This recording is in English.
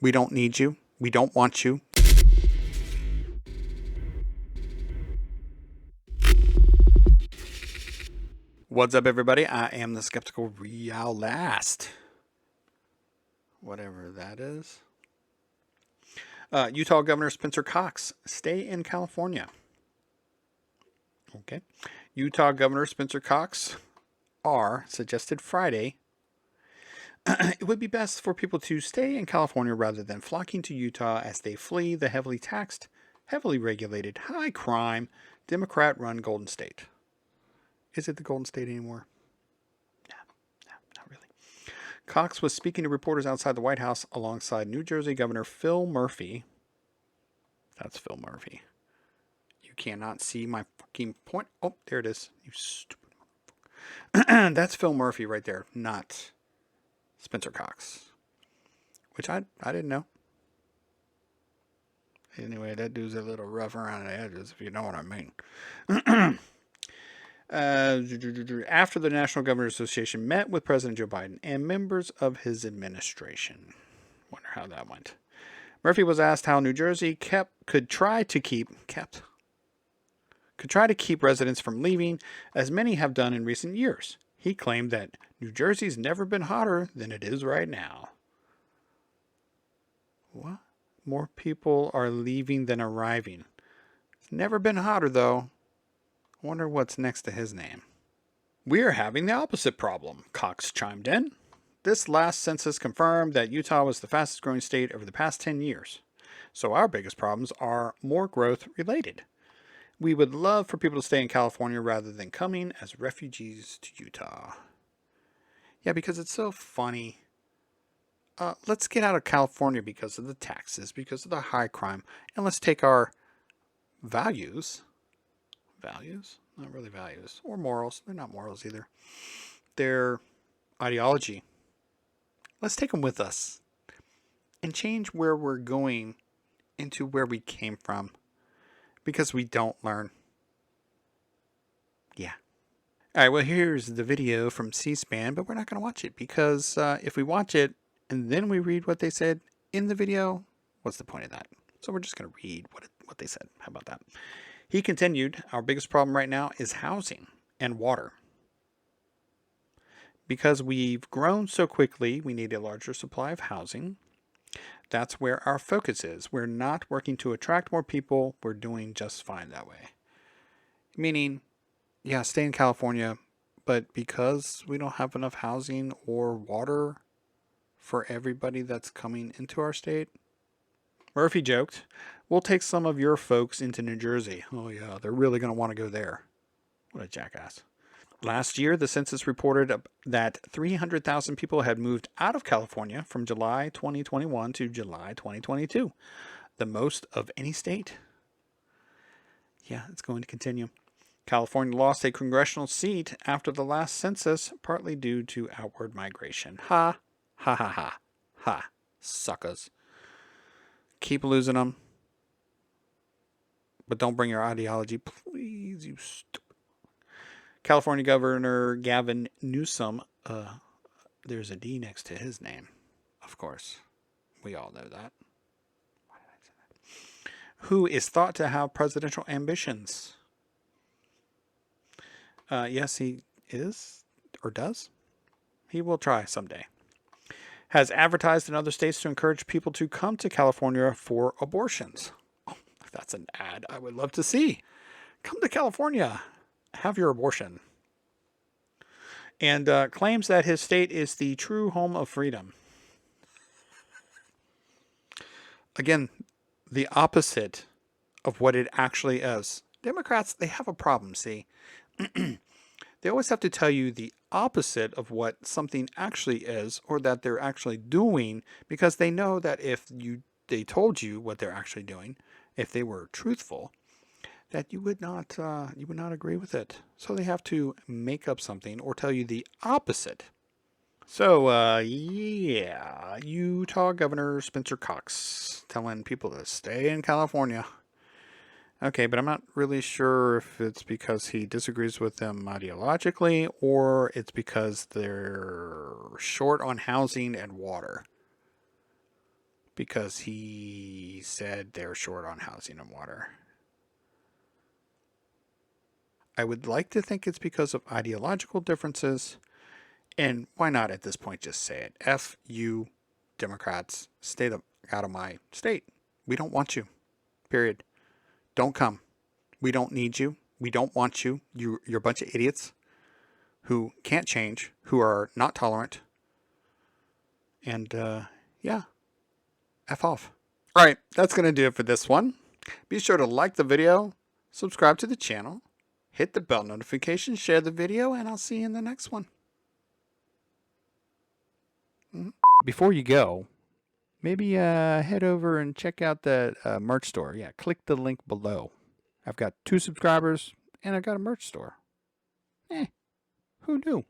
We don't need you. We don't want you. What's up, everybody? I am the skeptical real last. Whatever that is. Utah Governor Spencer Cox, stay in California. Okay. Utah Governor Spencer Cox suggested Friday it would be best for people to stay in California rather than flocking to Utah as they flee the heavily taxed, heavily regulated, high crime, Democrat run Golden State. Is it the Golden State anymore? No, not really. Cox was speaking to reporters outside the White House alongside New Jersey Governor Phil Murphy. That's Phil Murphy. You cannot see my fucking point. Oh, there it is. You stupid motherfucker. That's Phil Murphy right there, not Spencer Cox. Which I didn't know. Anyway, that dude's a little rough around the edges, if you know what I mean. After the National Governors Association met with President Joe Biden and members of his administration. Wonder how that went. Murphy was asked how New Jersey could try to keep residents from leaving, as many have done in recent years. He claimed that New Jersey's never been hotter than it is right now. What? More people are leaving than arriving. It's never been hotter, though. I wonder what's next to his name. We're having the opposite problem, Cox chimed in. This last census confirmed that Utah was the fastest growing state over the past 10 years. So our biggest problems are more growth related. We would love for people to stay in California rather than coming as refugees to Utah. Yeah, because it's so funny. Let's get out of California because of the taxes, because of the high crime, and let's take our values, not really values, or morals. They're not morals either. They're ideology. Let's take them with us and change where we're going into where we came from, because we don't learn. Yeah. All right, well, here's the video from C-SPAN, but we're not going to watch it because if we watch it and then we read what they said in the video, what's the point of that? So we're just going to read what they said. How about that? He continued, our biggest problem right now is housing and water. Because we've grown so quickly, we need a larger supply of housing. That's where our focus is. We're not working to attract more people. We're doing just fine that way. Meaning, yeah, stay in California, but because we don't have enough housing or water for everybody that's coming into our state, Murphy joked, we'll take some of your folks into New Jersey. Oh yeah, they're really going to want to go there. What a jackass. Last year, the census reported that 300,000 people had moved out of California from July 2021 to July 2022, the most of any state. Yeah, it's going to continue. California lost a congressional seat after the last census, partly due to outward migration. Ha, ha, ha, ha, ha, suckers. Keep losing them. But don't bring your ideology, please, you stupid. California Governor Gavin Newsom, there's a D next to his name, of course. We all know that. Why did I say that? Who is thought to have presidential ambitions. Yes, he is, or does. He will try someday. Has advertised in other states to encourage people to come to California for abortions. Oh, that's an ad I would love to see. Come to California. Have your abortion. And claims that his state is the true home of freedom. Again, the opposite of what it actually is. Democrats, they have a problem, see? They always have to tell you the opposite of what something actually is or that they're actually doing, because they know that if they told you what they're actually doing, if they were truthful, that you would not agree with it. So they have to make up something or tell you the opposite. So yeah, Utah Governor Spencer Cox telling people to stay in California. Okay, but I'm not really sure if it's because he disagrees with them ideologically or it's because they're short on housing and water. because he said they're short on housing and water. I would like to think it's because of ideological differences. And why not at this point just say it? F you, Democrats. Stay out of my state. We don't want you. Period. Don't come. We don't need you. We don't want you. You're a bunch of idiots who can't change, who are not tolerant. And yeah, F off. All right, that's going to do it for this one. Be sure to like the video, subscribe to the channel, hit the bell notification, share the video, and I'll see you in the next one. Before you go, maybe head over and check out the merch store. Yeah, click the link below. I've got 2 subscribers, and I've got a merch store. Who knew?